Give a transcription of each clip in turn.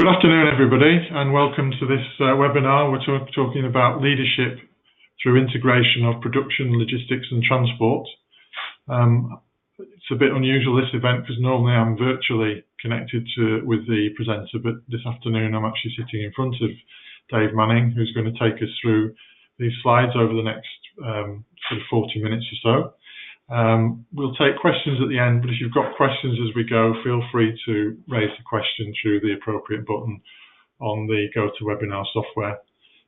Good afternoon, everybody, and welcome to this webinar. We're talking about leadership through integration of production, logistics and transport. It's a bit unusual, this event, because normally I'm virtually connected with the presenter, but this afternoon I'm actually sitting in front of Dave Manning, who's going to take us through these slides over the next sort of 40 minutes or so. We'll take questions at the end, but if you've got questions as we go, feel free to raise the question through the appropriate button on the GoToWebinar software.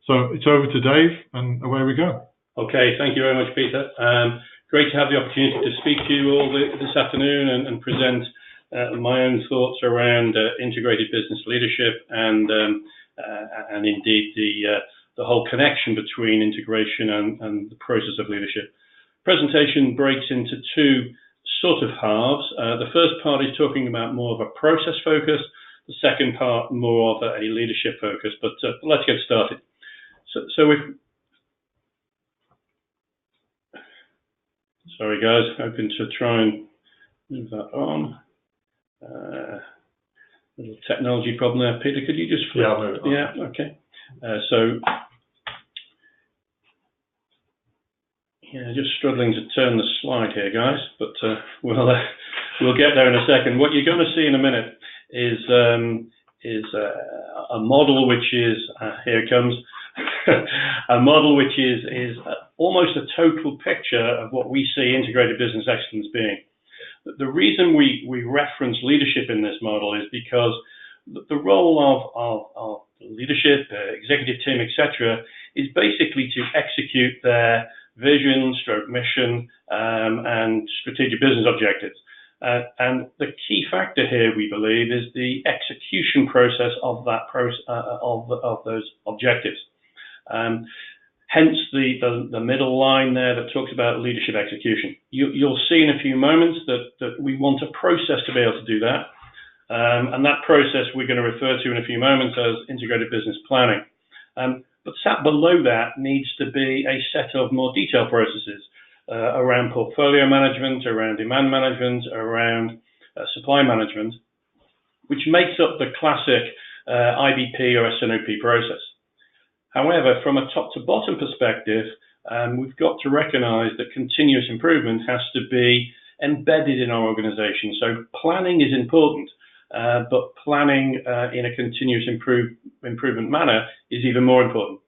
So it's over to Dave, and away we go. Okay, thank you very much, Peter. Great to have the opportunity to speak to you all this afternoon and present my own thoughts around integrated business leadership and indeed the whole connection between integration and the process of leadership. Presentation breaks into two sort of halves. The first part is talking about more of a process focus. The second part more of a leadership focus. But let's get started. Sorry guys, hoping to try and move that on. Little technology problem there. Peter, could you just flip? Yeah, I'll move it on. Yeah, okay. Yeah, just struggling to turn the slide here, guys, but we'll get there in a second. What you're going to see in a minute is a model which is here it comes, a model which is almost a total picture of what we see integrated business excellence being. The reason we reference leadership in this model is because the role of leadership, executive team, etc., is basically to execute their vision, mission, and strategic business objectives. And the key factor here, we believe, is the execution process of that of those objectives. Hence the middle line there that talks about leadership execution. You'll see in a few moments that we want a process to be able to do that. And that process we're going to refer to in a few moments as integrated business planning. But sat below that needs to be a set of more detailed processes around portfolio management, around demand management, around supply management, which makes up the classic IBP or SNOP process. However, from a top to bottom perspective, we've got to recognize that continuous improvement has to be embedded in our organization. So planning is important. But planning in a continuous improvement manner is even more important.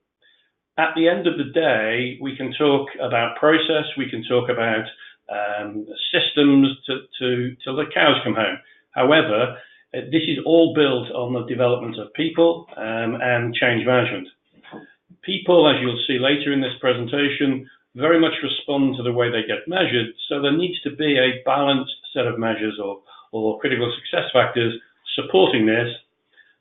At the end of the day, we can talk about process, we can talk about systems till the cows come home. However, this is all built on the development of people and change management. People, as you'll see later in this presentation, very much respond to the way they get measured, so there needs to be a balanced set of measures or critical success factors supporting this.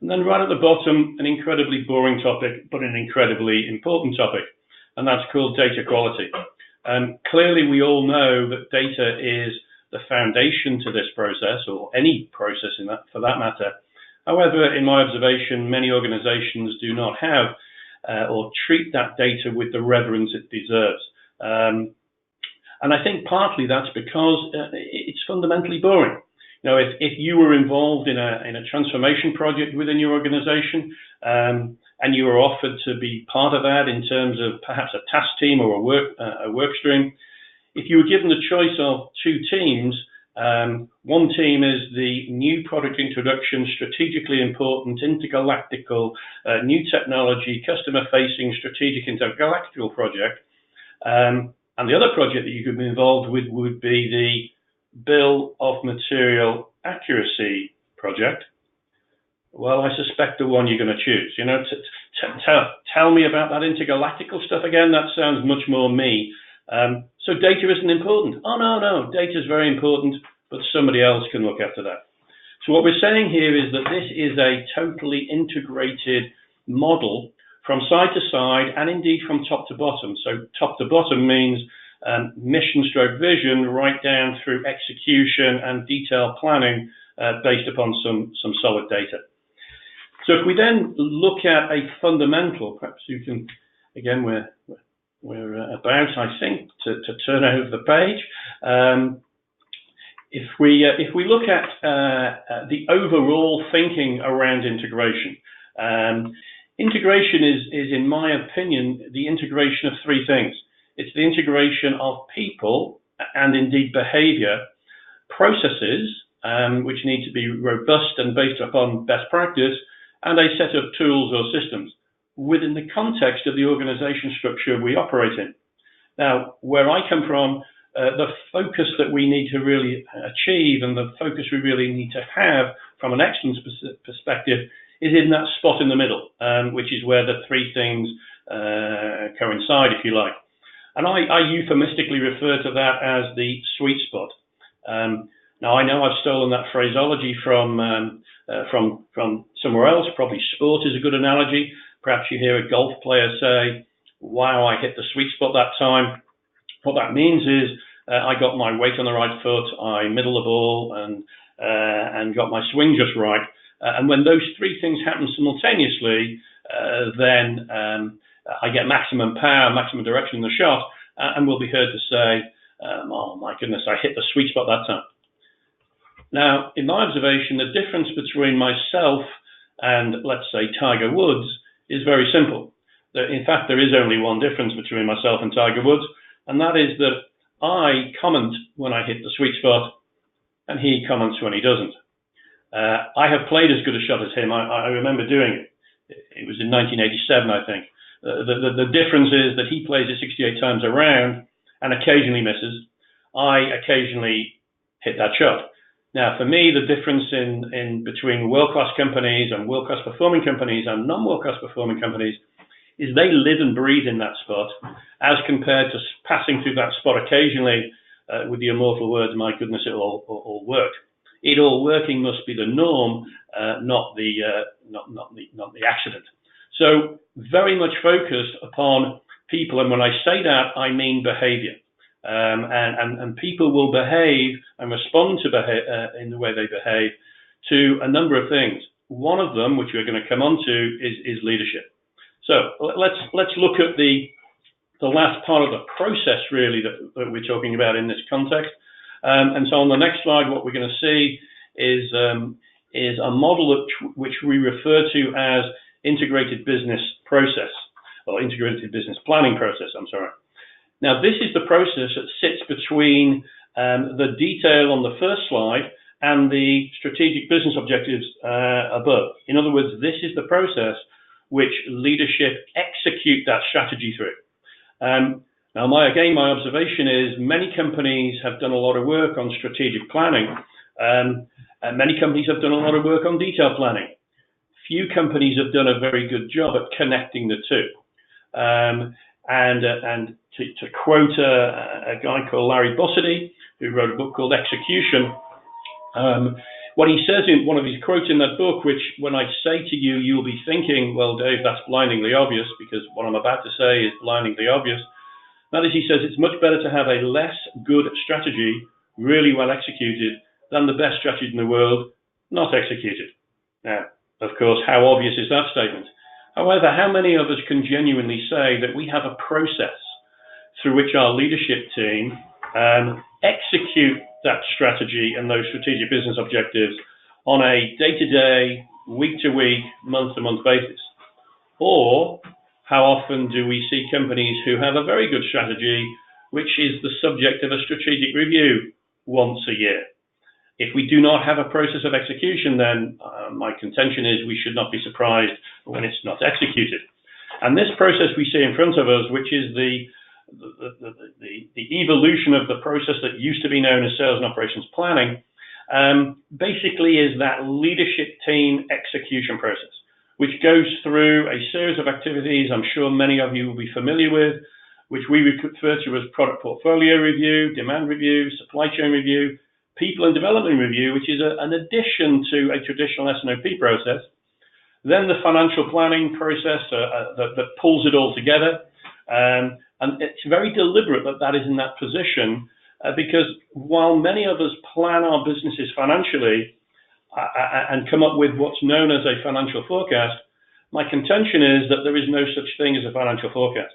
And then right at the bottom, an incredibly boring topic, but an incredibly important topic, and that's called data quality. Clearly, we all know that data is the foundation to this process, or any process for that matter. However, in my observation, many organizations do not have or treat that data with the reverence it deserves. And I think partly that's because it's fundamentally boring. You know, if you were involved in a transformation project within your organization and you were offered to be part of that in terms of perhaps a task team or a work stream, if you were given the choice of two teams, one team is the new product introduction, strategically important, intergalactical, new technology, customer-facing, strategic intergalactical project, and the other project that you could be involved with would be the bill of material accuracy project. Well, I suspect the one you're going to choose. You know, tell me about that intergalactical stuff again. That sounds much more me. So data isn't important. Oh no, data is very important, but somebody else can look after that. So what we're saying here is that this is a totally integrated model from side to side and indeed from top to bottom. So top to bottom means mission stroke vision right down through execution and detailed planning based upon some solid data. So if we then look at a fundamental, perhaps you can, again, we're about, I think, to turn over the page. if we look at the overall thinking around integration, integration is, in my opinion, the integration of three things. It's the integration of people and indeed behaviour, processes, which need to be robust and based upon best practice, and a set of tools or systems within the context of the organisation structure we operate in. Now, where I come from, the focus that we need to really achieve and the focus we really need to have from an excellence perspective is in that spot in the middle, which is where the three things coincide, if you like. And I euphemistically refer to that as the sweet spot. Now, I know I've stolen that phraseology from somewhere else. Probably sport is a good analogy. Perhaps you hear a golf player say, wow, I hit the sweet spot that time. What that means is I got my weight on the right foot, I middle the ball, and got my swing just right. And when those three things happen simultaneously, then I get maximum power, maximum direction in the shot, and will be heard to say, oh my goodness, I hit the sweet spot that time. Now, in my observation, the difference between myself and, let's say, Tiger Woods is very simple. In fact, there is only one difference between myself and Tiger Woods, and that is that I comment when I hit the sweet spot, and he comments when he doesn't. I have played as good a shot as him. I remember doing it. It was in 1987, I think. The difference is that he plays it 68 times around and occasionally misses. I occasionally hit that shot. Now, for me, the difference in between world-class companies and world-class performing companies and non-world-class performing companies is they live and breathe in that spot, as compared to passing through that spot occasionally with the immortal words, my goodness, it all worked. It all working must be the norm, not the accident. So very much focused upon people, and when I say that, I mean behaviour. And people will behave and respond to in the way they behave to a number of things. One of them, which we're going to come on to, is leadership. So let's look at the last part of the process really that we're talking about in this context. And so on the next slide, what we're going to see is a model which we refer to as integrated business process, or integrated business planning process, I'm sorry. Now, this is the process that sits between the detail on the first slide and the strategic business objectives above. In other words, this is the process which leadership execute that strategy through. Now, my observation is many companies have done a lot of work on strategic planning, and many companies have done a lot of work on detailed planning. Few companies have done a very good job at connecting the two. And to quote a guy called Larry Bossidy, who wrote a book called Execution, what he says in one of his quotes in that book, which when I say to you, you'll be thinking, well, Dave, that's blindingly obvious, because what I'm about to say is blindingly obvious. That is, he says, it's much better to have a less good strategy, really well executed, than the best strategy in the world, not executed. Now, of course, how obvious is that statement? However, how many of us can genuinely say that we have a process through which our leadership team execute that strategy and those strategic business objectives on a day-to-day, week-to-week, month-to-month basis? Or how often do we see companies who have a very good strategy, which is the subject of a strategic review once a year? If we do not have a process of execution, then my contention is we should not be surprised when it's not executed. And this process we see in front of us, which is the evolution of the process that used to be known as sales and operations planning, basically is that leadership team execution process, which goes through a series of activities I'm sure many of you will be familiar with, which we refer to as product portfolio review, demand review, supply chain review, people and development review, which is an addition to a traditional S&OP process. Then the financial planning process that pulls it all together. And it's very deliberate that is in that position because while many of us plan our businesses financially and come up with what's known as a financial forecast, my contention is that there is no such thing as a financial forecast.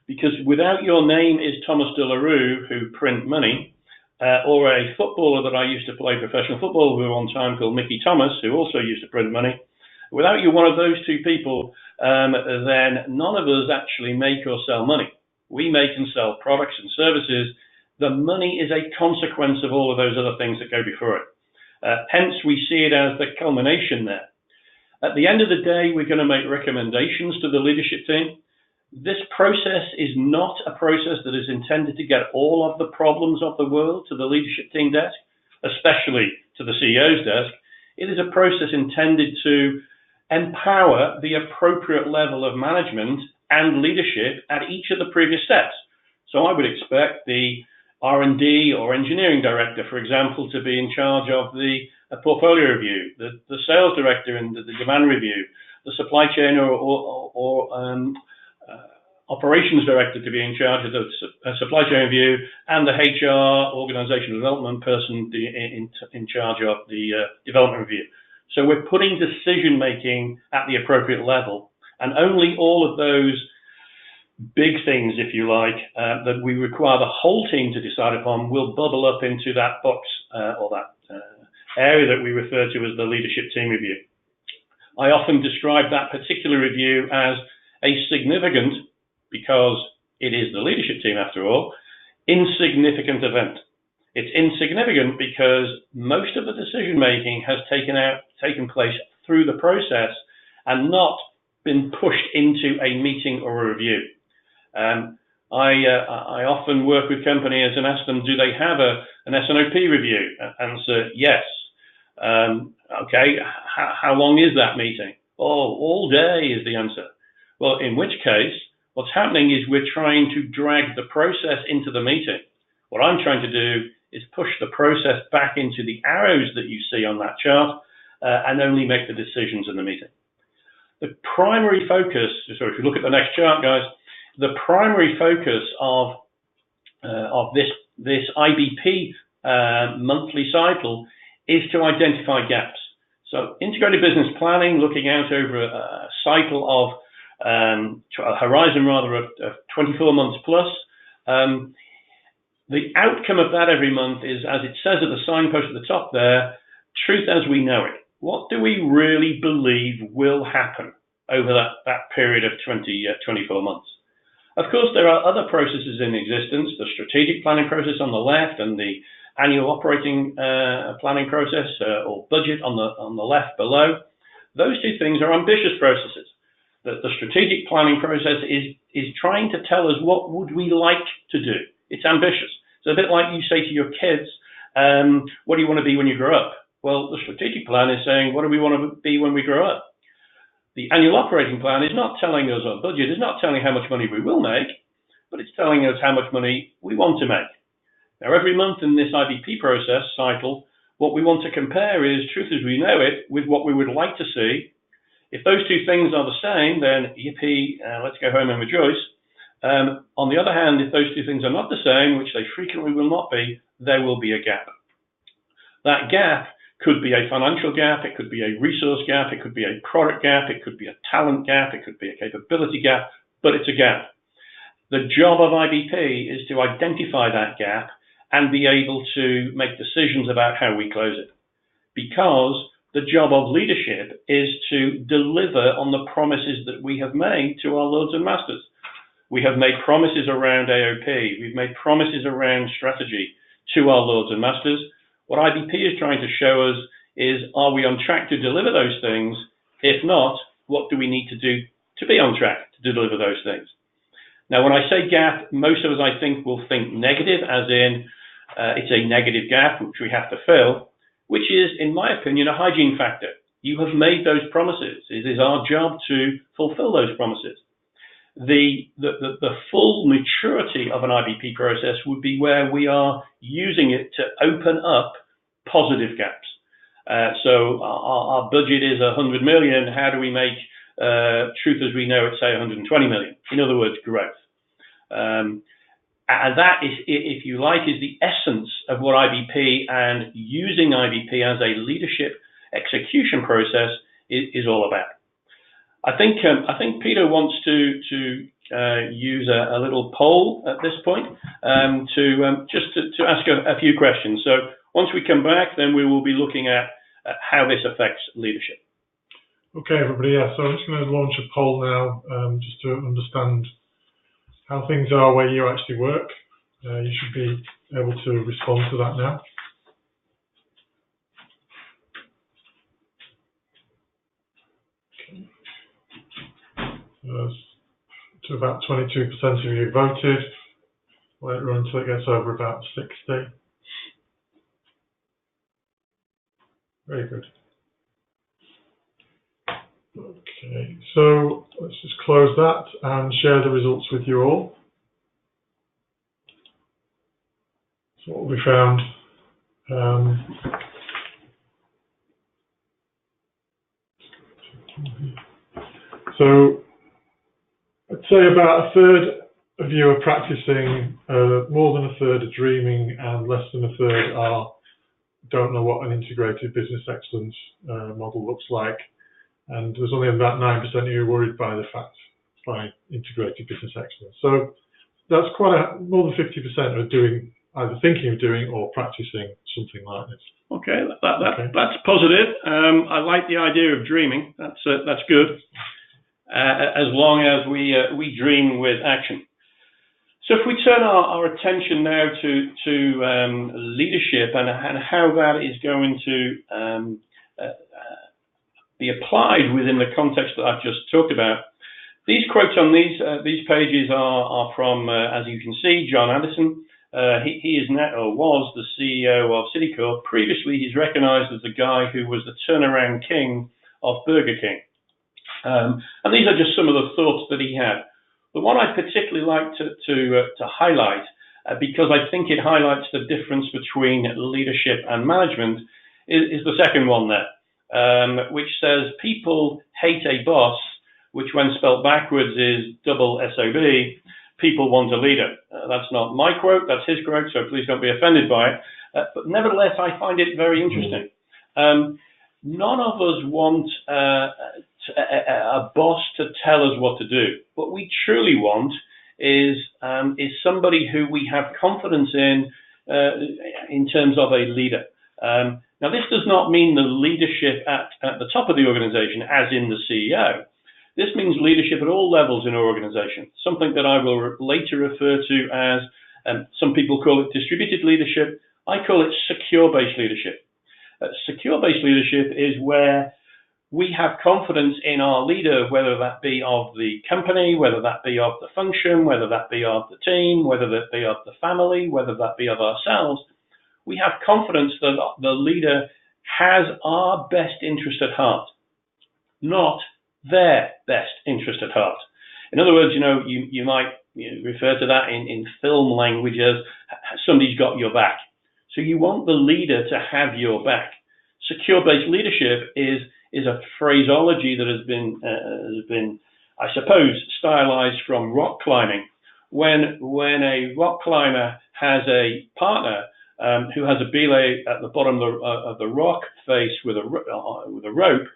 Because without your name is Thomas de la Rue, who print money, or a footballer that I used to play professional football with one time called Mickey Thomas, who also used to print money. Without you, one of those two people, then none of us actually make or sell money. We make and sell products and services. The money is a consequence of all of those other things that go before it. Hence, we see it as the culmination there. At the end of the day, we're going to make recommendations to the leadership team. This process is not a process that is intended to get all of the problems of the world to the leadership team desk, especially to the CEO's desk. It is a process intended to empower the appropriate level of management and leadership at each of the previous steps. So I would expect the R&D or engineering director, for example, to be in charge of the portfolio review, the sales director and the demand review, the supply chain or operations director to be in charge of the supply chain review, and the HR organizational development person in charge of the development review. So we're putting decision making at the appropriate level, and only all of those big things, if you like, that we require the whole team to decide upon will bubble up into that box or that area that we refer to as the leadership team review. I often describe that particular review as a significant, because it is the leadership team after all, insignificant event. It's insignificant because most of the decision making has taken place through the process and not been pushed into a meeting or a review. I often work with companies and ask them, do they have an S&OP review? Answer, yes. Okay, how long is that meeting? Oh, all day is the answer. Well, in which case, what's happening is we're trying to drag the process into the meeting. What I'm trying to do is push the process back into the arrows that you see on that chart and only make the decisions in the meeting. The primary focus, so if you look at the next chart, guys, the primary focus of this IBP monthly cycle is to identify gaps. So integrated business planning, looking out over a cycle of a horizon rather of 24 months plus. The outcome of that every month is, as it says at the signpost at the top there, truth as we know it. What do we really believe will happen over that period of 24 months? Of course, there are other processes in existence, the strategic planning process on the left and the annual operating planning process or budget on the left below. Those two things are ambitious processes. The strategic planning process is trying to tell us what would we like to do. It's ambitious. It's a bit like you say to your kids, what do you want to be when you grow up? Well, the strategic plan is saying, what do we want to be when we grow up? The annual operating plan is not telling us our budget, is not telling how much money we will make, but it's telling us how much money we want to make. Now, every month in this IBP process cycle, what we want to compare is truth as we know it with what we would like to see. If those two things are the same, then yippee, let's go home and rejoice. On the other hand, if those two things are not the same, which they frequently will not be, there will be a gap. That gap could be a financial gap, it could be a resource gap, it could be a product gap, it could be a talent gap, it could be a capability gap, but it's a gap. The job of IBP is to identify that gap and be able to make decisions about how we close it. Because the job of leadership is to deliver on the promises that we have made to our lords and masters. We have made promises around AOP, we've made promises around strategy to our lords and masters. What IBP is trying to show us is, are we on track to deliver those things? If not, what do we need to do to be on track to deliver those things? Now, when I say gap, most of us, I think, will think negative, as in it's a negative gap which we have to fill, which is, in my opinion, a hygiene factor. You have made those promises. It is our job to fulfill those promises. The full maturity of an IBP process would be where we are using it to open up positive gaps. So our budget is 100 million. How do we make truth as we know it, say 120 million? In other words, growth. And that is, if you like, is the essence of what IBP and using IBP as a leadership execution process is all about. I think Peter wants to use a little poll at this point to ask a few questions. So once we come back, then we will be looking at how this affects leadership. Okay, everybody. Yeah, so I'm just going to launch a poll now, just to understand how things are where you actually work. You should be able to respond to that now. To about 22% of you voted. Let it run until it gets over about 60. Very good. Okay, so let's just close that and share the results with you all. So what we found, so I'd say about a third of you are practicing, more than a third are dreaming, and less than a third don't know what an integrated business excellence model looks like. And there's only about 9% of you worried by integrated business excellence. So that's more than 50% are doing, either thinking of doing or practicing something like this. Okay, that's positive. I like the idea of dreaming. That's good. As long as we dream with action. So if we turn our attention now to leadership and how that is going to be applied within the context that I've just talked about. These quotes on these pages are from, as you can see, John Addison. He is now, or was, the CEO of Citicorp. Previously, he's recognised as the guy who was the turnaround king of Burger King. And these are just some of the thoughts that he had. The one I particularly like to highlight, because I think it highlights the difference between leadership and management, is the second one there. Which says people hate a boss, which when spelt backwards is double SOB. People want a leader. That's not my quote, that's his quote, so please don't be offended by it. But nevertheless, I find it very interesting. None of us want a boss to tell us what to do. What we truly want is somebody who we have confidence in terms of a leader. Now, this does not mean the leadership at the top of the organization, as in the CEO. This means leadership at all levels in our organization, something that I will later refer to as, some people call it distributed leadership. I call it secure-based leadership. Secure-based leadership is where we have confidence in our leader, whether that be of the company, whether that be of the function, whether that be of the team, whether that be of the family, whether that be of ourselves. We have confidence that the leader has our best interest at heart, not their best interest at heart. In other words, you might refer to that in film language as somebody's got your back. So you want the leader to have your back. Secure-based leadership is a phraseology that has been, I suppose, stylized from rock climbing. When a rock climber has a partner who has a belay at the bottom of the rock face with a rope,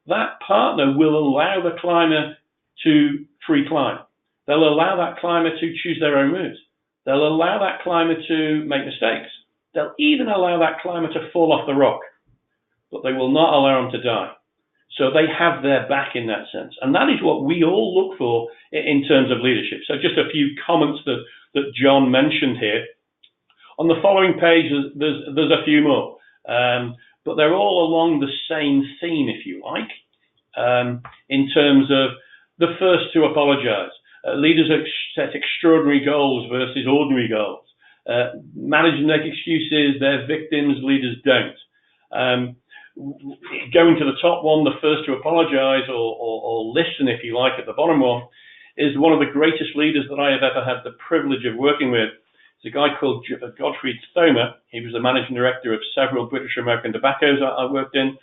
that partner will allow the climber to free climb. They'll allow that climber to choose their own moves. They'll allow that climber to make mistakes. They'll even allow that climber to fall off the rock, but they will not allow him to die. So they have their back in that sense. And that is what we all look for in terms of leadership. So just a few comments that John mentioned here. On the following page, there's a few more, but they're all along the same theme, if you like, in terms of the first to apologize. Leaders set extraordinary goals versus ordinary goals. Managers make excuses, they're victims, leaders don't. Going to the top one, the first to apologize or listen, if you like, at the bottom one, is one of the greatest leaders that I have ever had the privilege of working with. It's a guy called Godfrey Thomer. He was the managing director of several British American tobaccos I worked in,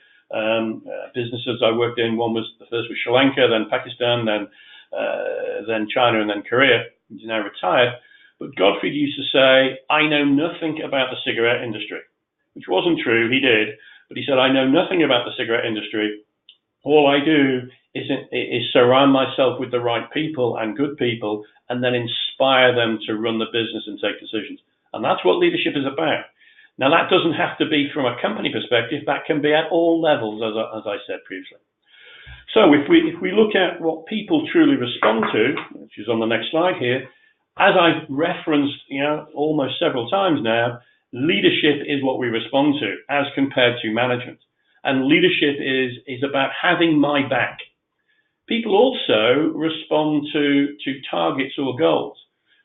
businesses I worked in. The first was Sri Lanka, then Pakistan, then China, and then Korea. He's now retired. But Godfrey used to say, I know nothing about the cigarette industry, which wasn't true, he did. But he said, I know nothing about the cigarette industry, all I do is surround myself with the right people and good people, and then inspire them to run the business and take decisions. And that's what leadership is about. Now, that doesn't have to be from a company perspective. That can be at all levels, as I said previously. So if we look at what people truly respond to, which is on the next slide here, as I've referenced, almost several times now, leadership is what we respond to as compared to management. And leadership is about having my back. People also respond to targets or goals.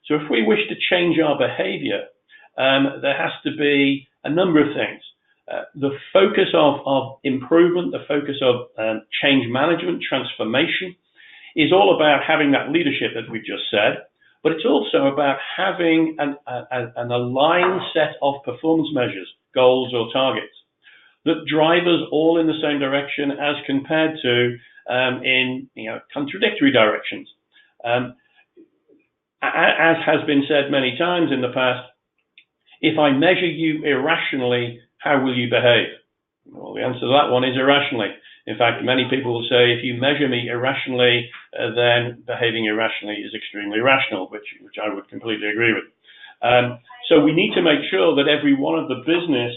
So if we wish to change our behavior, there has to be a number of things. The focus of improvement, the focus of change management, transformation, is all about having that leadership that we've just said, but it's also about having an aligned set of performance measures, goals or targets, that drive us all in the same direction as compared to in contradictory directions. As has been said many times in the past, if I measure you irrationally, how will you behave? Well, the answer to that one is irrationally. In fact, many people will say if you measure me irrationally, then behaving irrationally is extremely rational, which I would completely agree with. So we need to make sure that every one of the business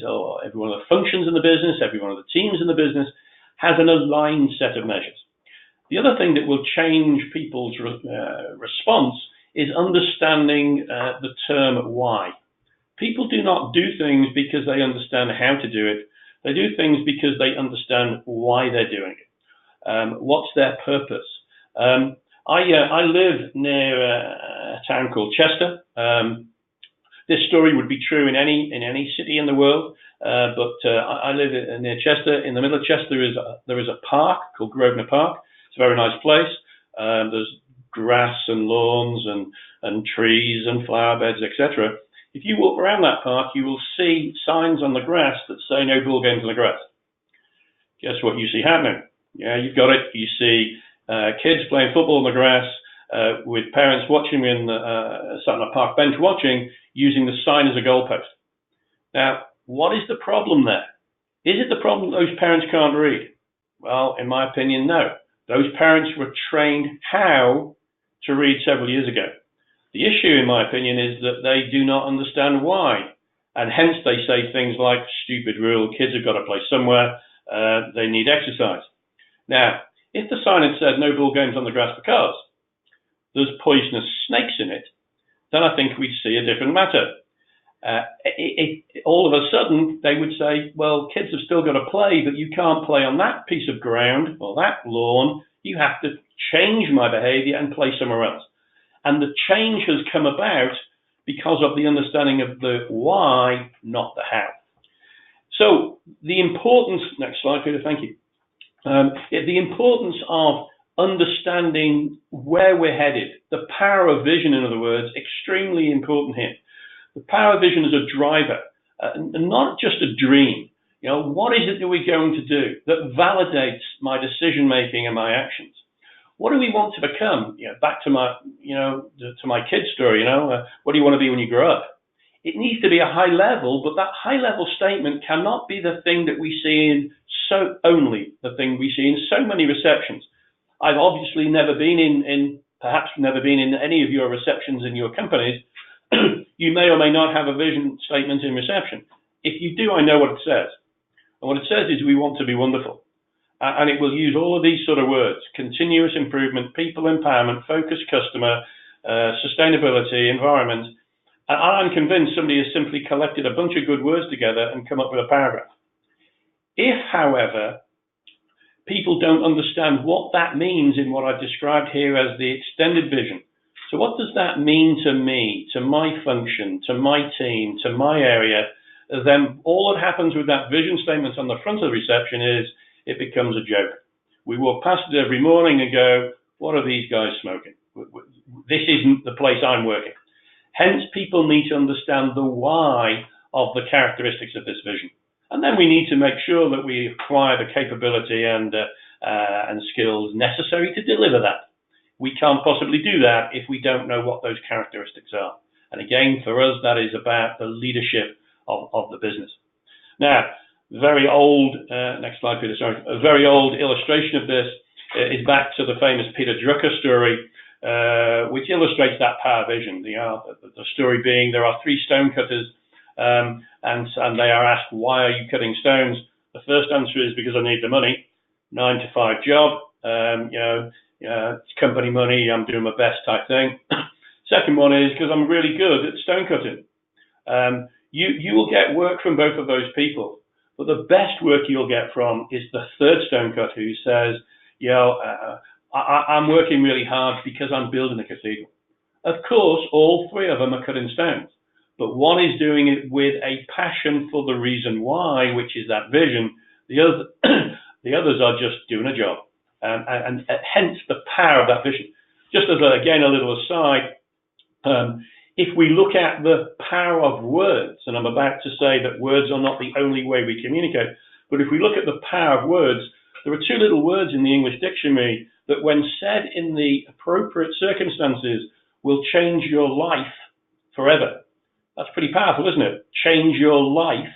or every one of the functions in the business, every one of the teams in the business has an aligned set of measures. The other thing that will change people's response is understanding the term why. People do not do things because they understand how to do it. They do things because they understand why they're doing it. What's their purpose? I live near a town called Chester. This story would be true in any city in the world, but I live near Chester. In the middle of Chester there is a park called Grosvenor Park. It's a very nice place. There's grass and lawns and trees and flower beds, etc. If you walk around that park, you will see signs on the grass that say no ball games on the grass. Guess what you see happening? Yeah, you've got it. You see kids playing football on the grass with parents watching sat on a park bench watching, using the sign as a goalpost. Now, what is the problem there? Is it the problem that those parents can't read? Well, in my opinion, no. Those parents were trained how to read several years ago. The issue, in my opinion, is that they do not understand why. And hence they say things like stupid rule, kids have got to play somewhere, they need exercise. Now, if the sign had said no ball games on the grass because there's poisonous snakes in it, then I think we'd see a different matter. All of a sudden, they would say, well, kids have still got to play, but you can't play on that piece of ground or that lawn. You have to change my behavior and play somewhere else. And the change has come about because of the understanding of the why, not the how. So the importance, next slide, Peter, thank you. The importance of understanding where we're headed, the power of vision, in other words, extremely important here. The power of vision is a driver, and not just a dream. What is it that we're going to do that validates my decision making and my actions? What do we want to become? Back to my, to my kid's story. What do you want to be when you grow up? It needs to be a high level, but that high level statement cannot be the thing that we see in the thing we see in so many receptions. I've obviously never been perhaps never been in any of your receptions in your companies. You may or may not have a vision statement in reception. If you do, I know what it says. And what it says is we want to be wonderful. And it will use all of these sort of words: continuous improvement, people empowerment, focused customer, sustainability, environment. And I'm convinced somebody has simply collected a bunch of good words together and come up with a paragraph. If, however, people don't understand what that means in what I've described here as the extended vision, so what does that mean to me, to my function, to my team, to my area, then all that happens with that vision statement on the front of the reception is it becomes a joke. We walk past it every morning and go, what are these guys smoking? This isn't the place I'm working. Hence, people need to understand the why of the characteristics of this vision. And then we need to make sure that we acquire the capability and skills necessary to deliver that. We can't possibly do that if we don't know what those characteristics are. And again, for us, that is about the leadership of the business. Now, very old, next slide, Peter, sorry, a very old illustration of this is back to the famous Peter Drucker story, which illustrates that power vision. The story being there are 3 stonecutters, and they are asked, why are you cutting stones? The first answer is because I need the money, 9 to 5 job, it's company money, I'm doing my best type thing. Second one is because I'm really good at stone cutting. You will get work from both of those people, but the best work you'll get from is the third stonecutter who says, I'm working really hard because I'm building a cathedral. Of course, all 3 of them are cutting stones, but one is doing it with a passion for the reason why, which is that vision. The others are just doing a job, and hence the power of that vision. Just as again a little aside, if we look at the power of words, and I'm about to say that words are not the only way we communicate, but if we look at the power of words, there are 2 little words in the English dictionary that when said in the appropriate circumstances will change your life forever. That's pretty powerful, isn't it? Change your life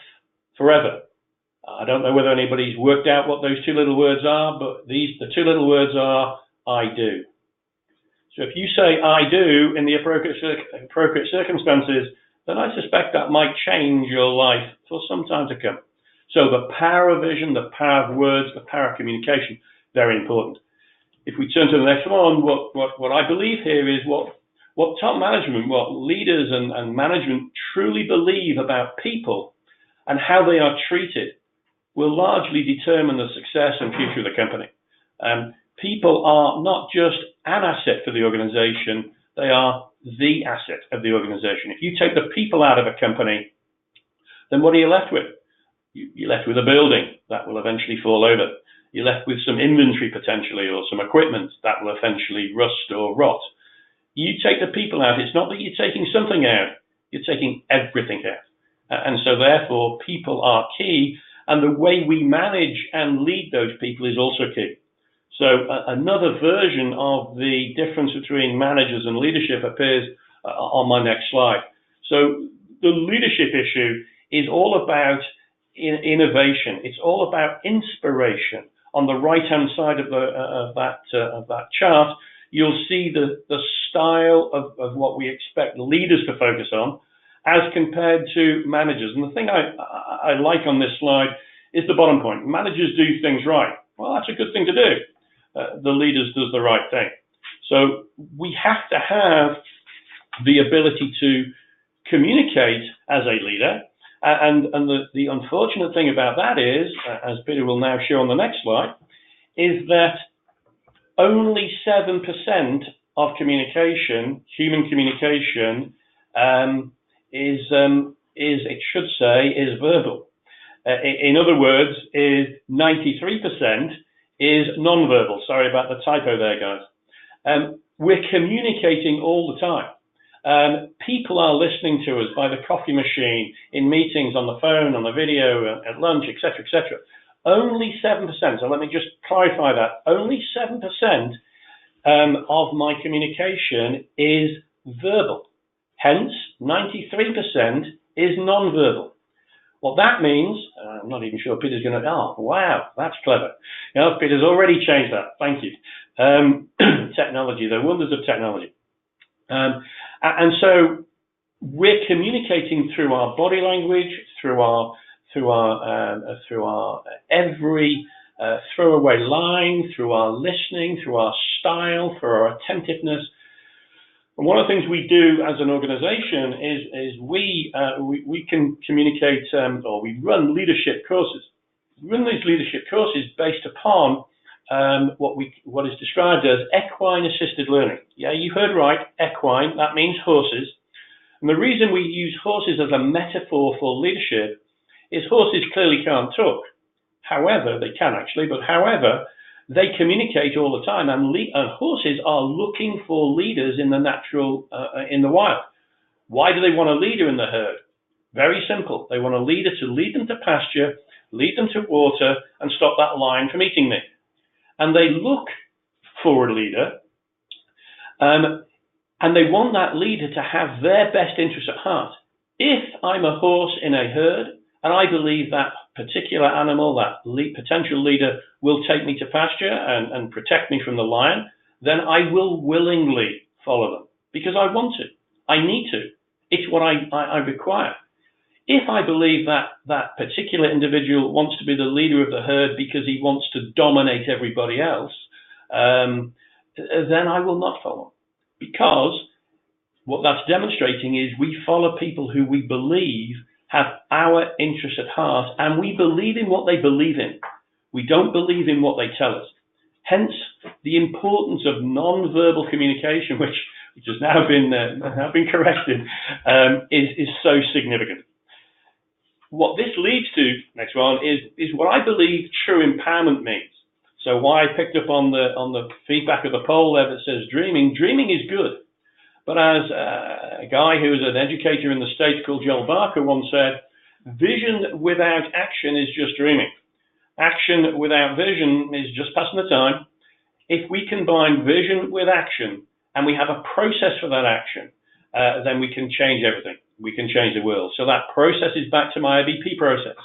forever. I don't know whether anybody's worked out what those 2 little words are, but the 2 little words are, I do. So if you say I do in the appropriate circumstances, then I suspect that might change your life for some time to come. So the power of vision, the power of words, the power of communication, very important. If we turn to the next one, what I believe here is what top management, what leaders and management truly believe about people and how they are treated will largely determine the success and future of the company. People are not just an asset for the organization, they are the asset of the organization. If you take the people out of a company, then what are you left with? You're left with a building that will eventually fall over. You're left with some inventory potentially, or some equipment that will eventually rust or rot. You take the people out, it's not that you're taking something out, you're taking everything out. And so therefore people are key, and the way we manage and lead those people is also key. So another version of the difference between managers and leadership appears on my next slide. So the leadership issue is all about innovation. It's all about inspiration. On the right-hand side of that chart, you'll see the style of what we expect leaders to focus on as compared to managers. And the thing I like on this slide is the bottom point. Managers do things right. Well, that's a good thing to do. The leaders does the right thing. So we have to have the ability to communicate as a leader. And the unfortunate thing about that is, as Peter will now show on the next slide, is that only 7% of communication, human communication, is verbal. In other words, is 93% is non-verbal. Sorry about the typo there, guys. We're communicating all the time. People are listening to us by the coffee machine, in meetings, on the phone, on the video, at lunch, etc., etc. Only 7%, so let me just clarify that, only 7% of my communication is verbal. Hence, 93% is non-verbal. What that means, I'm not even sure Peter's going to, oh, wow, that's clever. You know, Peter's already changed that, thank you. Technology, the wonders of technology. And so we're communicating through our body language, through our every throwaway line, through our listening, through our style, through our attentiveness. And one of the things we do as an organization is we can communicate, or we run leadership courses. We run these leadership courses based upon what is described as equine assisted learning. Yeah, you heard right, equine, that means horses. And the reason we use horses as a metaphor for leadership is horses clearly can't talk. However, they can actually, but however, they communicate all the time, and horses are looking for leaders in the natural, in the wild. Why do they want a leader in the herd? Very simple. They want a leader to lead them to pasture, lead them to water, and stop that lion from eating me. And they look for a leader, and they want that leader to have their best interests at heart. If I'm a horse in a herd, and I believe that particular animal, that potential leader, will take me to pasture and protect me from the lion, then I will willingly follow them because I want to. I need to. It's what I require. If I believe that that particular individual wants to be the leader of the herd because he wants to dominate everybody else, then I will not follow. Because what that's demonstrating is we follow people who we believe have our interests at heart, and we believe in what they believe in. We don't believe in what they tell us. Hence, the importance of non-verbal communication, which has now been corrected, is so significant. What this leads to, next one, is what I believe true empowerment means. So why I picked up on the feedback of the poll there that says dreaming is good. But as a guy who was an educator in the States called Joel Barker once said, vision without action is just dreaming. Action without vision is just passing the time. If we combine vision with action and we have a process for that action, then we can change everything. We can change the world. So that process is back to my IBP process.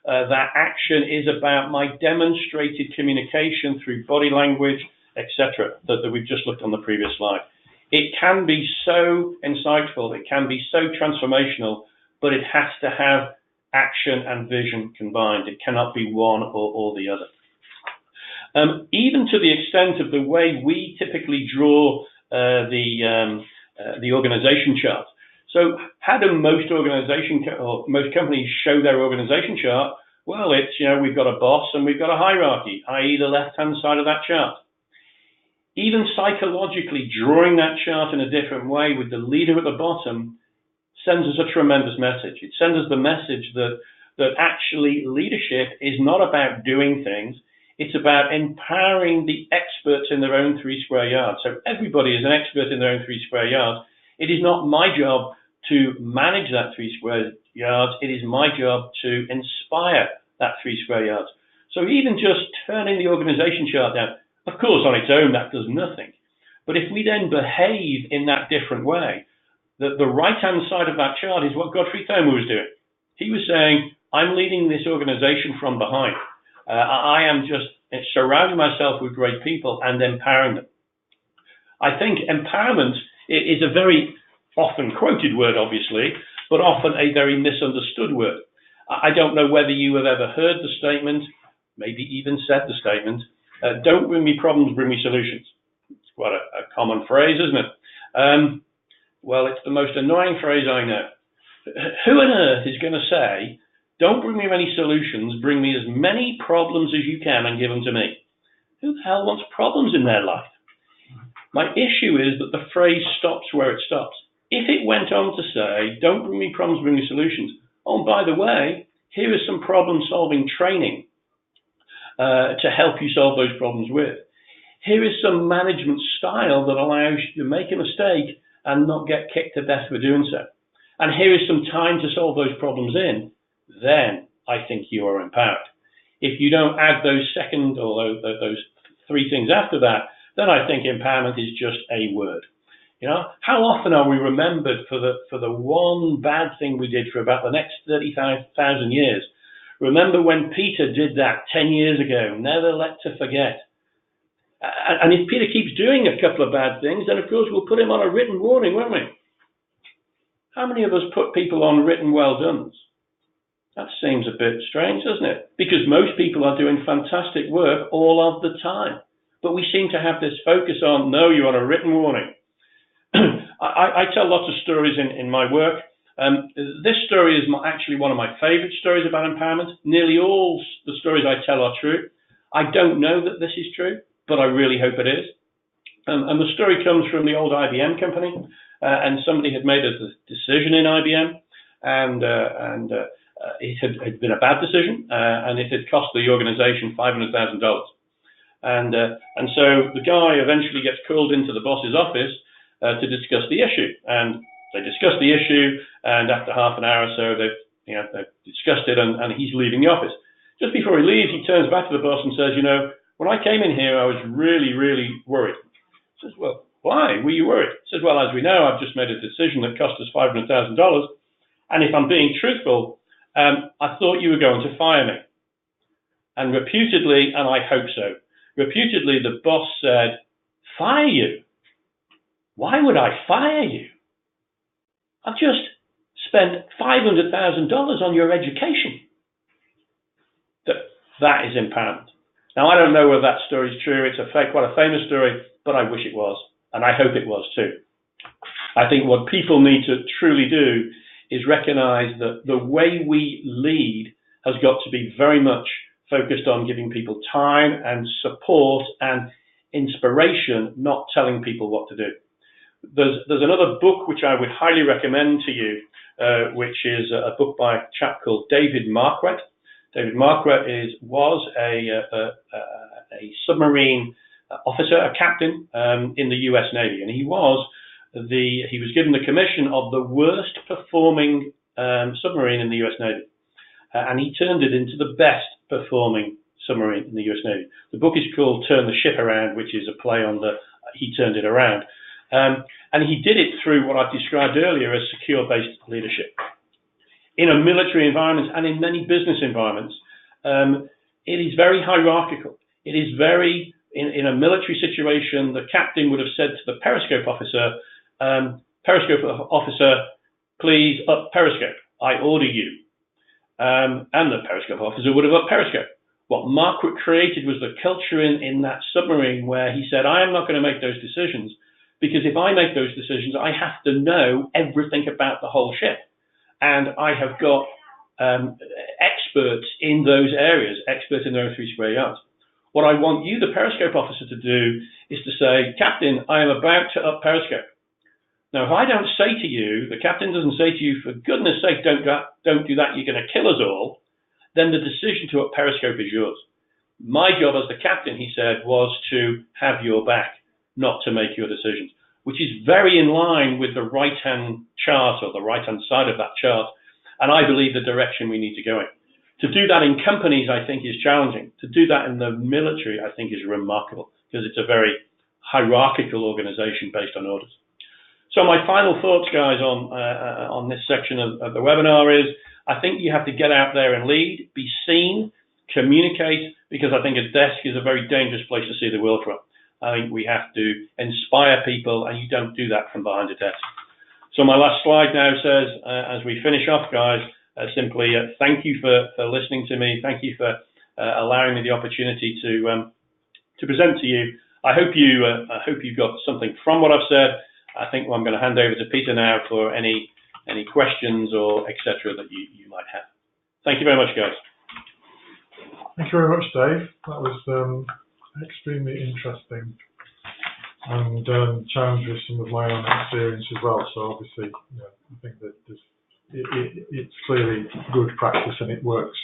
That action is about my demonstrated communication through body language, etc., that we've just looked on the previous slide. It can be so insightful, it can be so transformational, but it has to have action and vision combined. It cannot be one or the other. Even to the extent of the way we typically draw the organization chart. So how do most most companies show their organization chart? Well, it's, we've got a boss and we've got a hierarchy, i.e. the left-hand side of that chart. Even psychologically, drawing that chart in a different way with the leader at the bottom sends us a tremendous message. It sends us the message that actually leadership is not about doing things. It's about empowering the experts in their own 3 square yards. So everybody is an expert in their own 3 square yards. It is not my job to manage that 3 square yards. It is my job to inspire that 3 square yards. So even just turning the organization chart down, of course, on its own, that does nothing. But if we then behave in that different way, the right-hand side of that chart is what Godfrey Thoma was doing. He was saying, I'm leading this organization from behind. I am just surrounding myself with great people and empowering them. I think empowerment is a very often quoted word, obviously, but often a very misunderstood word. I don't know whether you have ever heard the statement, maybe even said the statement, don't bring me problems, bring me solutions. It's quite a common phrase, isn't it? Well, it's the most annoying phrase I know. Who on earth is going to say, don't bring me any solutions, bring me as many problems as you can and give them to me? Who the hell wants problems in their life? My issue is that the phrase stops where it stops. If it went on to say, don't bring me problems, bring me solutions, oh, and by the way, here is some problem-solving training to help you solve those problems with. Here is some management style that allows you to make a mistake and not get kicked to death for doing so. And here is some time to solve those problems in. Then I think you are empowered. If you don't add those second or those 3 things after that, then I think empowerment is just a word. How often are we remembered for the one bad thing we did for about the next 30,000 years? Remember when Peter did that 10 years ago, never let to forget. And if Peter keeps doing a couple of bad things, then of course we'll put him on a written warning, won't we? How many of us put people on written well dones? That seems a bit strange, doesn't it? Because most people are doing fantastic work all of the time. But we seem to have this focus on, no, you're on a written warning. I tell lots of stories in my work. This story is actually one of my favorite stories about empowerment. Nearly all the stories I tell are true. I don't know that this is true, but I really hope it is. And the story comes from the old IBM company, and somebody had made a decision in IBM, and it had been a bad decision, and it had cost the organization $500,000. And so the guy eventually gets called into the boss's office to discuss the issue, and they discuss the issue, and after half an hour or so, they've discussed it, and he's leaving the office. Just before he leaves, he turns back to the boss and says, when I came in here, I was really, really worried. He says, well, why were you worried? He says, well, as we know, I've just made a decision that cost us $500,000, and if I'm being truthful, I thought you were going to fire me. And reputedly, and I hope so, reputedly the boss said, fire you? Why would I fire you? I've just spent $500,000 on your education. That is impound. Now, I don't know whether that story is true. It's quite a famous story, but I wish it was, and I hope it was too. I think what people need to truly do is recognize that the way we lead has got to be very much focused on giving people time and support and inspiration, not telling people what to do. There's another book which I would highly recommend to you, which is a book by a chap called David Marquardt. David Marquardt was a submarine officer, a captain in the U.S. Navy, and he was given the commission of the worst performing submarine in the U.S. Navy, and he turned it into the best performing submarine in the U.S. Navy. The book is called Turn the Ship Around, which is a play on he turned it around. And he did it through what I've described earlier as secure-based leadership. In a military environment and in many business environments, it is very hierarchical. It is in a military situation, the captain would have said to the periscope officer, please up periscope, I order you. And the periscope officer would have up periscope. What Marquardt created was the culture in that submarine where he said, I am not going to make those decisions, because if I make those decisions, I have to know everything about the whole ship. And I have got experts in those areas, experts in those 3 square yards. What I want you, the periscope officer, to do is to say, Captain, I am about to up periscope. Now, if I don't say to you, the captain doesn't say to you, for goodness sake, don't do that, you're going to kill us all, then the decision to up periscope is yours. My job as the captain, he said, was to have your back, not to make your decisions, which is very in line with the right-hand chart or the right-hand side of that chart, and I believe the direction we need to go in. To do that in companies, I think, is challenging. To do that in the military, I think, is remarkable, because it's a very hierarchical organization based on orders. So my final thoughts, guys, on this section of the webinar is, I think you have to get out there and lead, be seen, communicate, because I think a desk is a very dangerous place to see the world from. I think we have to inspire people, and you don't do that from behind a desk. So my last slide now says, as we finish off, guys, simply thank you for listening to me. Thank you for allowing me the opportunity to present to you. I hope you got something from what I've said. I think I'm going to hand over to Peter now for any questions or etc. that you might have. Thank you very much, guys. Thank you very much, Dave. That was extremely interesting and challenged with some of my own experience as well. So obviously, I think that it's clearly good practice and it works.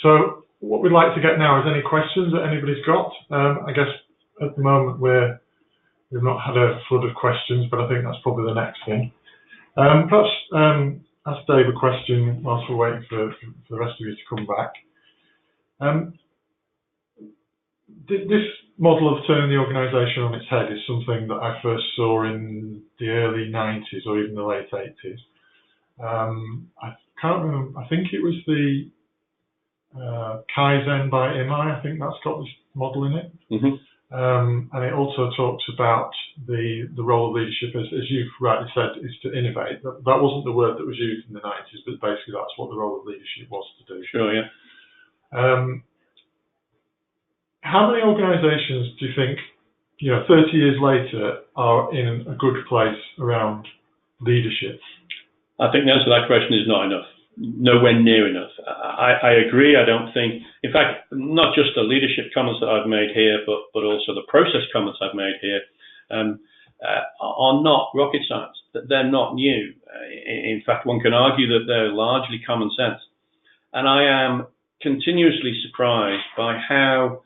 So what we'd like to get now is any questions that anybody's got. I guess at the moment we've not had a flood of questions, but I think that's probably the next thing. Perhaps ask Dave a question whilst we're waiting for the rest of you to come back. This model of turning the organisation on its head is something that I first saw in the early 90s or even the late 80s. I can't remember, I think it was the Kaizen by Imai, I think that's got this model in it. Mm-hmm. And it also talks about the role of leadership, as you've rightly said, is to innovate. That wasn't the word that was used in the 90s, but basically that's what the role of leadership was to do. Sure, yeah. How many organisations do you think, 30 years later, are in a good place around leadership? I think the answer to that question is not enough. Nowhere near enough. I agree. I don't think, in fact, not just the leadership comments that I've made here, but also the process comments I've made here are not rocket science. They're not new. In fact, one can argue that they're largely common sense. And I am continuously surprised by how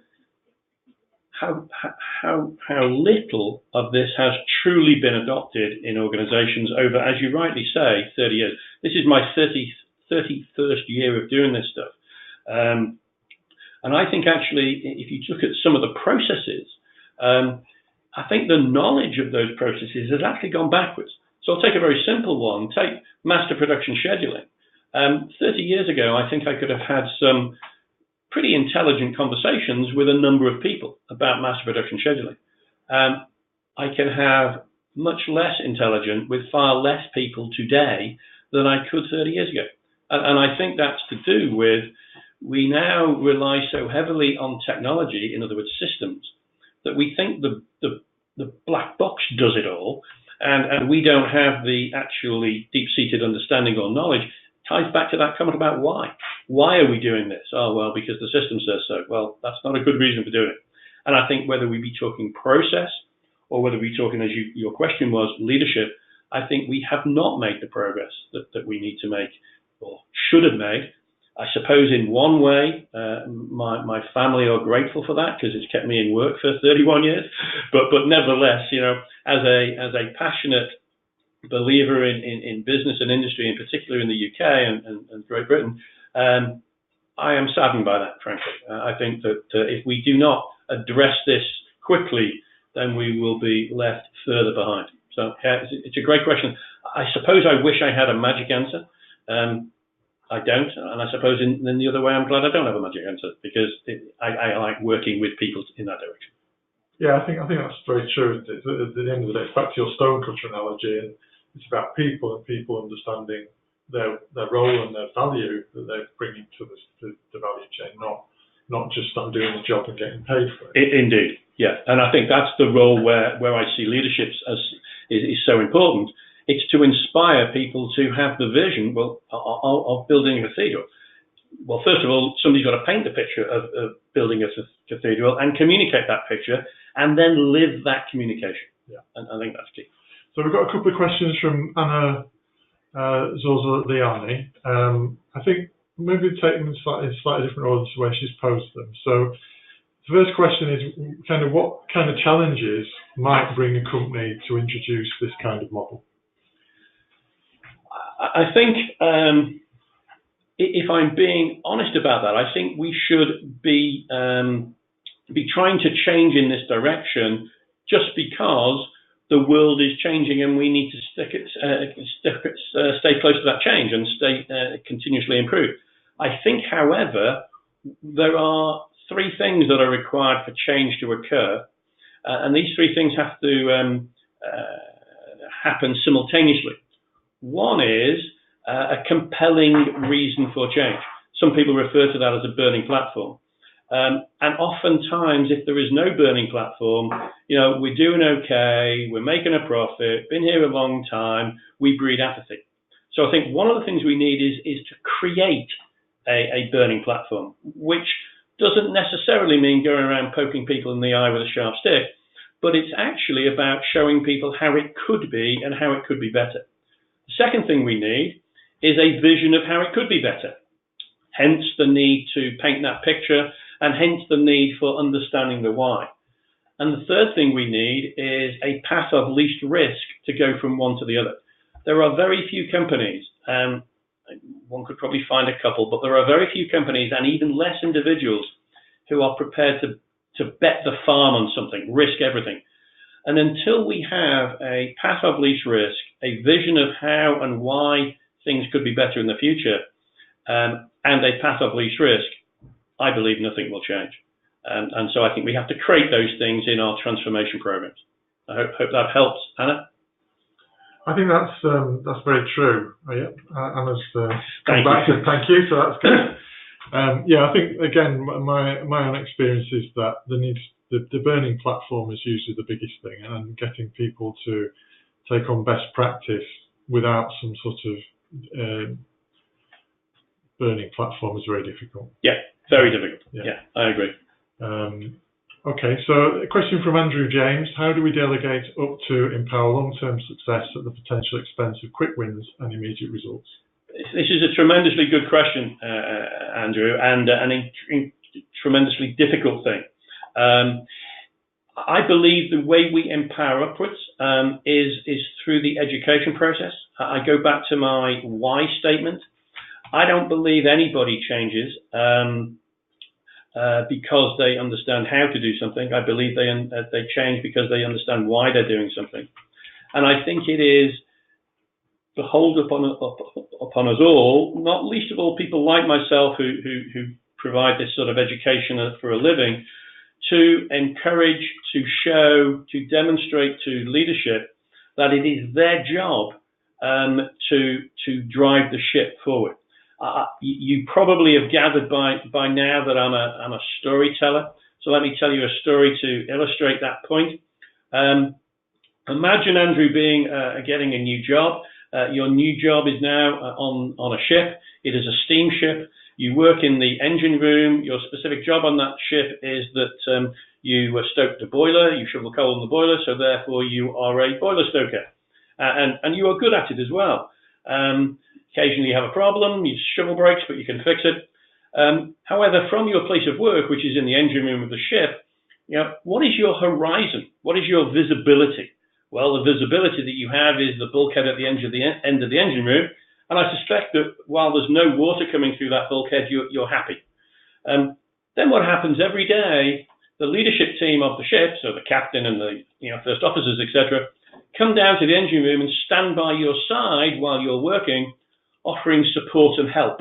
little of this has truly been adopted in organizations over, as you rightly say, 30 years. This is my 31st year of doing this stuff. And I think actually, if you look at some of the processes, I think the knowledge of those processes has actually gone backwards. So I'll take a very simple one. Take master production scheduling. 30 years ago, I think I could have had some pretty intelligent conversations with a number of people about master production scheduling. I can have much less intelligent with far less people today than I could 30 years ago. And I think that's to do with we now rely so heavily on technology, in other words, systems, that we think the black box does it all, and we don't have the actually deep-seated understanding or knowledge. Ties back to that comment about why. Why are we doing this? Oh, well, because the system says so. Well, that's not a good reason for doing it. And I think whether we be talking process or whether we be talking, as your question was, leadership, I think we have not made the progress that we need to make or should have made. I suppose in one way, my family are grateful for that because it's kept me in work for 31 years. But nevertheless, as a passionate believer in business and industry, in particular in the UK and Great Britain, I am saddened by that, frankly. I think that if we do not address this quickly, then we will be left further behind. So it's a great question. I suppose I wish I had a magic answer. I don't, and I suppose in the other way, I'm glad I don't have a magic answer because I like working with people in that direction. Yeah, I think that's very true. At the end of the day, it's back to your stonecutter analogy, and it's about people and people understanding their role and their value that they're bringing to the value chain, not just I'm doing the job and getting paid for it. Indeed, yeah, and I think that's the role where I see leadership is so important. It's to inspire people to have the vision, of building a cathedral. Well, first of all, somebody's got to paint the picture of building a cathedral and communicate that picture, and then live that communication. Yeah, and I think that's key. So we've got a couple of questions from Anna Zorzaliani. I think maybe take them in slightly different order to the way she's posed them. So the first question is what kind of challenges might bring a company to introduce this kind of model? I think, if I'm being honest about that, I think we should be trying to change in this direction just because the world is changing and we need to stay close to that change and stay continuously improve. I think, however, there are three things that are required for change to occur, and these three things have to happen simultaneously. One is a compelling reason for change. Some people refer to that as a burning platform. And oftentimes, if there is no burning platform, we're doing okay, we're making a profit, been here a long time, we breed apathy. So I think one of the things we need is to create a burning platform, which doesn't necessarily mean going around poking people in the eye with a sharp stick, but it's actually about showing people how it could be and how it could be better. The second thing we need is a vision of how it could be better, hence the need to paint that picture and hence the need for understanding the why. And the third thing we need is a path of least risk to go from one to the other. There are very few companies, one could probably find a couple, but there are very few companies and even less individuals who are prepared to bet the farm on something, risk everything. And until we have a path of least risk, a vision of how and why things could be better in the future, and a path of least risk, I believe nothing will change. And so I think we have to create those things in our transformation programs. I hope that helps, Anna. I think that's very true. Anna's come back and thank you, so that's good. I think again my own experience is that the burning platform is usually the biggest thing, and getting people to take on best practice without some sort of burning platform is very difficult. Yeah, very difficult. Yeah, I agree. Okay, so a question from Andrew James. How do we delegate up to empower long-term success at the potential expense of quick wins and immediate results? This is a tremendously good question, Andrew, and a tremendously difficult thing. I believe the way we empower upwards is through the education process. I go back to my why statement. I don't believe anybody changes because they understand how to do something. I believe they change because they understand why they're doing something. And I think it is beholden upon us all, not least of all people like myself who provide this sort of education for a living, to encourage, to show, to demonstrate to leadership that it is their job to drive the ship forward. You probably have gathered by now that I'm a storyteller. So let me tell you a story to illustrate that point. Imagine, Andrew, getting a new job. Your new job is now on a ship. It is a steamship. You work in the engine room. Your specific job on that ship is that you stoke the boiler, you shovel coal in the boiler, so therefore you are a boiler stoker. And you are good at it as well. Occasionally you have a problem, you shovel breaks, but you can fix it. However, from your place of work, which is in the engine room of the ship, what is your horizon? What is your visibility? Well, the visibility that you have is the bulkhead at the end of the engine room, and I suspect that while there's no water coming through that bulkhead, you're happy. Then what happens every day? The leadership team of the ship, so the captain and the first officers, etc., come down to the engine room and stand by your side while you're working, offering support and help.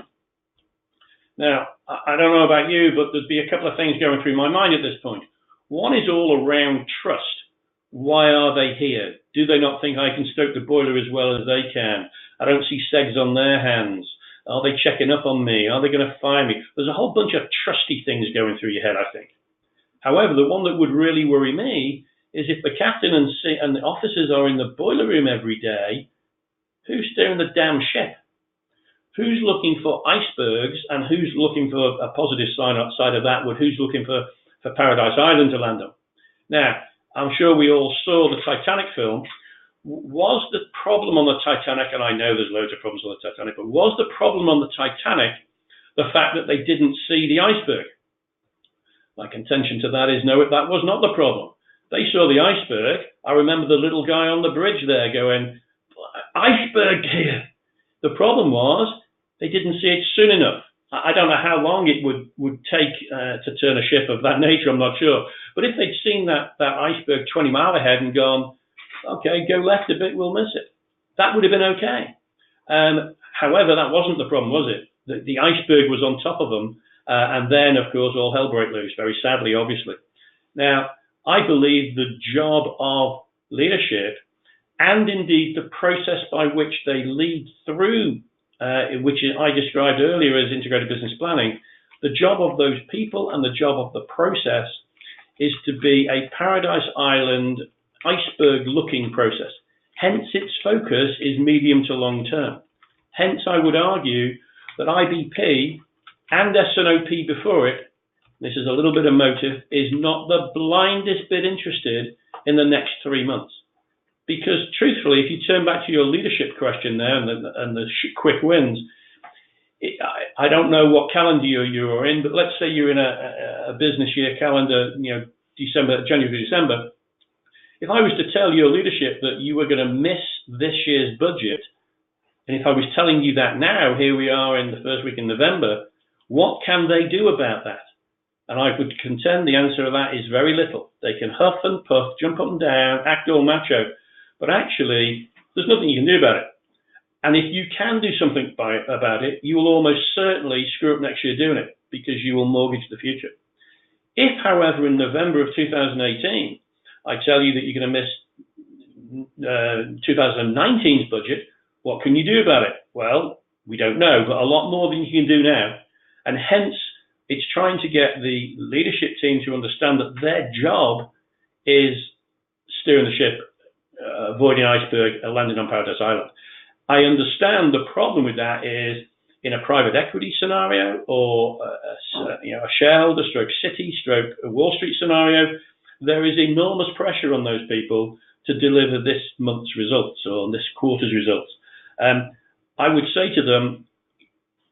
Now, I don't know about you, but there'd be a couple of things going through my mind at this point. One is all around trust. Why are they here? Do they not think I can stoke the boiler as well as they can? I don't see segs on their hands. Are they checking up on me? Are they going to fire me? There's a whole bunch of trusty things going through your head, I think. However, the one that would really worry me is if the captain and the officers are in the boiler room every day, who's steering the damn ship? Who's looking for icebergs and who's looking for a positive side of that? Who's looking for Paradise Island to land on? Now, I'm sure we all saw the Titanic film. Was the problem on the Titanic, and I know there's loads of problems on the Titanic, but was the problem on the Titanic the fact that they didn't see the iceberg? My contention to that is no, that was not the problem. They saw the iceberg. I remember the little guy on the bridge there going, iceberg here. The problem was they didn't see it soon enough. I don't know how long it would take to turn a ship of that nature, I'm not sure. But if they'd seen that iceberg 20 miles ahead and gone, okay, go left a bit, we'll miss it, that would have been okay. However, that wasn't the problem, was it? The iceberg was on top of them, and then, of course, all hell broke loose, very sadly, obviously. Now, I believe the job of leadership, and indeed the process by which they lead through, which I described earlier as integrated business planning, the job of those people and the job of the process is to be a Paradise Island iceberg-looking process. Hence, its focus is medium to long term. Hence, I would argue that IBP and S&OP before it, this is a little bit of motive, is not the blindest bit interested in the next 3 months. Because truthfully, if you turn back to your leadership question there and the quick wins, I don't know what calendar year you're in, but let's say you're in a business year calendar, January to December. If I was to tell your leadership that you were going to miss this year's budget, and if I was telling you that now, here we are in the first week in November, what can they do about that? And I would contend the answer to that is very little. They can huff and puff, jump up and down, act all macho, but actually, there's nothing you can do about it. And if you can do something about it, you will almost certainly screw up next year doing it, because you will mortgage the future. If, however, in November of 2018, I tell you that you're going to miss 2019's budget, what can you do about it? Well, we don't know, but a lot more than you can do now. And hence, it's trying to get the leadership team to understand that their job is steering the ship, avoiding iceberg, landing on Paradise Island. I understand the problem with that is in a private equity scenario or a shareholder stroke city stroke a Wall Street scenario, there is enormous pressure on those people to deliver this month's results or this quarter's results. I would say to them,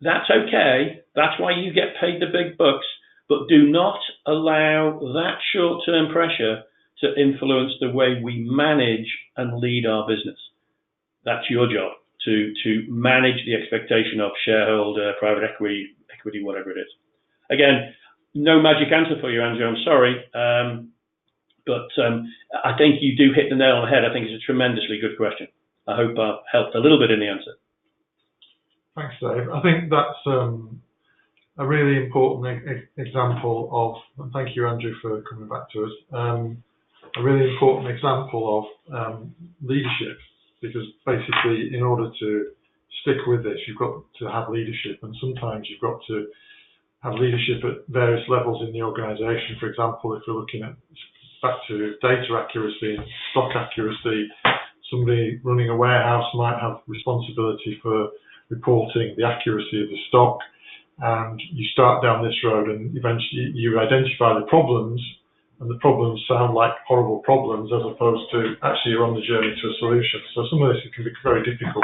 that's okay. That's why you get paid the big bucks, but do not allow that short-term pressure to influence the way we manage and lead our business. That's your job, to manage the expectation of shareholder, private equity, whatever it is. Again, no magic answer for you, Andrew, I'm sorry. But I think you do hit the nail on the head. I think it's a tremendously good question. I hope I've helped a little bit in the answer. Thanks, Dave. I think that's a really important example of, and thank you, Andrew, for coming back to us, a really important example of leadership, because basically in order to stick with this, you've got to have leadership, and sometimes you've got to have leadership at various levels in the organisation. For example, if we're looking at back to data accuracy and stock accuracy, somebody running a warehouse might have responsibility for reporting the accuracy of the stock, and you start down this road and eventually you identify the problems, and the problems sound like horrible problems as opposed to actually you're on the journey to a solution. So some of this can be very difficult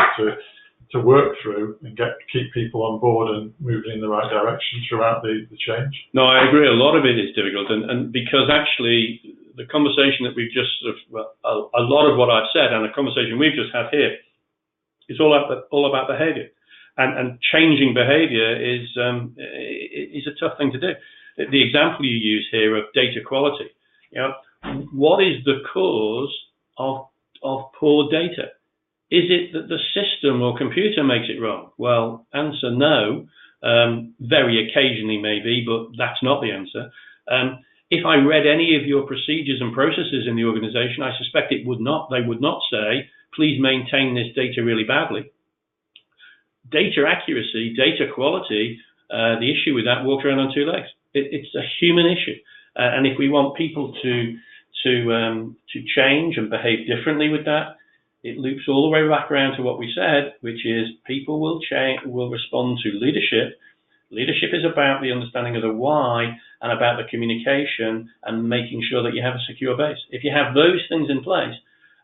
to work through and keep people on board and moving in the right direction throughout the change. No, I agree. A lot of it is difficult, and because actually the conversation that we've just a lot of what I've said and the conversation we've just had here is all about behaviour, and changing behaviour is a tough thing to do. The example you use here of data quality, what is the cause of poor data? Is it that the system or computer makes it wrong? Well, answer no. Very occasionally maybe, but that's not the answer. If I read any of your procedures and processes in the organization, I suspect they would not say, please maintain this data really badly. Data accuracy, data quality, the issue with that walks around on two legs. It's a human issue. And if we want people to change and behave differently with that, it loops all the way back around to what we said, which is people will respond to leadership. Leadership is about the understanding of the why and about the communication and making sure that you have a secure base. If you have those things in place,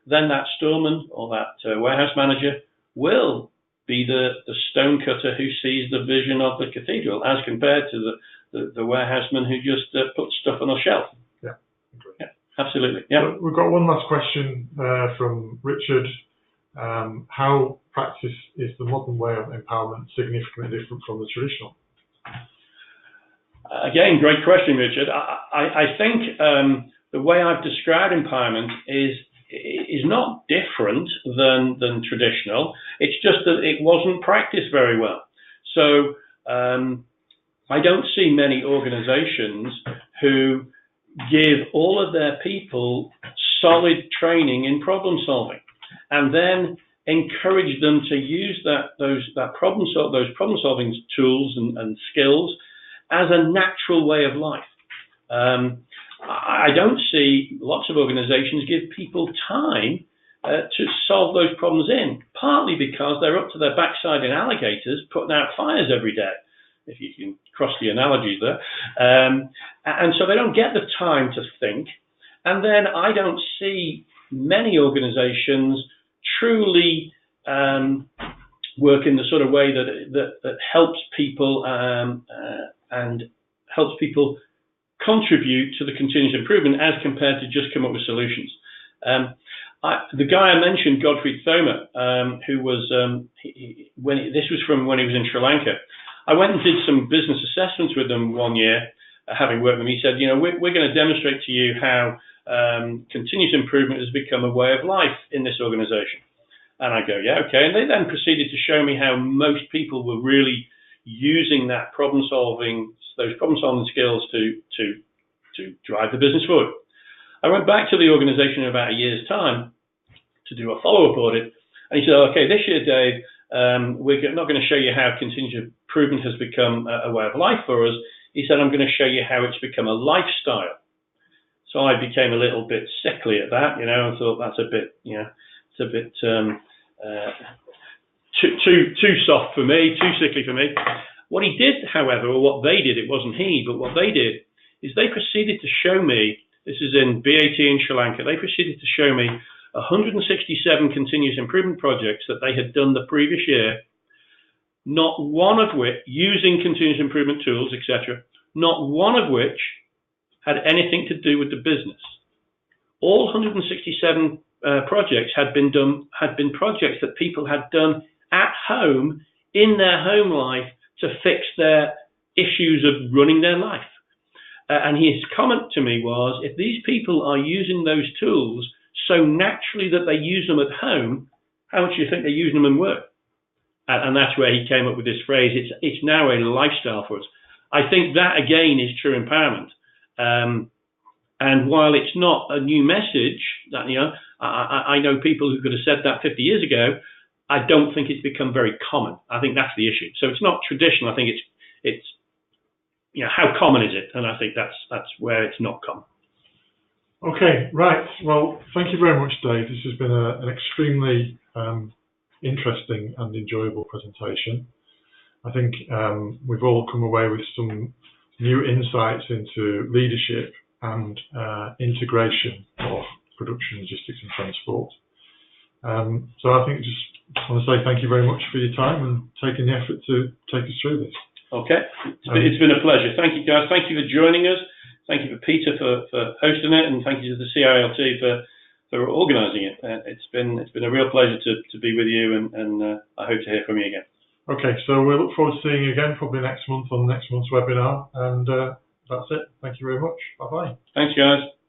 then that storeman or that warehouse manager will be the stonecutter who sees the vision of the cathedral, as compared to the warehouseman who just puts stuff on a shelf. Yeah, agree. Yeah. Absolutely. Yeah. We've got one last question from Richard. How practice is the modern way of empowerment significantly different from the traditional? Again, great question, Richard. I think the way I've described empowerment is not different than traditional. It's just that it wasn't practiced very well. So I don't see many organizations who give all of their people solid training in problem solving, and then encourage them to use those problem solving tools and skills as a natural way of life. I don't see lots of organizations give people time to solve those problems partly because they're up to their backside in alligators putting out fires every day, if you can cross the analogies there. And so they don't get the time to think. And then I don't see many organizations truly work in the sort of way that helps people and helps people contribute to the continuous improvement as compared to just come up with solutions. The guy I mentioned, Godfrey Thoma, who was, this was from when he was in Sri Lanka. I went and did some business assessments with them one year, having worked with them. He said, we're going to demonstrate to you how continuous improvement has become a way of life in this organization. And I go, yeah, okay. And they then proceeded to show me how most people were really using those problem solving skills to drive the business forward. I went back to the organization in about a year's time to do a follow-up audit. And he said, okay, this year, Dave, we're not going to show you how continuous improvement has become a way of life for us. He said, I'm going to show you how it's become a lifestyle. So I became a little bit sickly at that, and thought that's a bit, it's a bit too soft for me, too sickly for me. What he did, however, or what they did, it wasn't he, but what they did is they proceeded to show me, this is in BAT in Sri Lanka, they proceeded to show me 167 continuous improvement projects that they had done the previous year, not one of which, using continuous improvement tools, etc., not one of which had anything to do with the business. All 167 projects had been projects that people had done at home, in their home life, to fix their issues of running their life. And his comment to me was, if these people are using those tools so naturally that they use them at home, how much do you think they're using them in work? And that's where he came up with this phrase. It's now a lifestyle for us. I think that again is true empowerment. And while it's not a new message, that I know people who could have said that 50 years ago, I don't think it's become very common. I think that's the issue. So it's not traditional. I think it's how common is it? And I think that's where it's not common. Okay, right. Well, thank you very much, Dave. This has been an extremely interesting and enjoyable presentation. I think we've all come away with some new insights into leadership and integration of production, logistics and transport. So I think just want to say thank you very much for your time and taking the effort to take us through this. Okay, it's been a pleasure. Thank you, guys. Thank you for joining us. Thank you for Peter for hosting it, and thank you to the CILT for organising it. It's been a real pleasure to be with you, and I hope to hear from you again. Okay, so we'll look forward to seeing you again probably next month on next month's webinar, and that's it. Thank you very much. Bye-bye. Thanks, guys.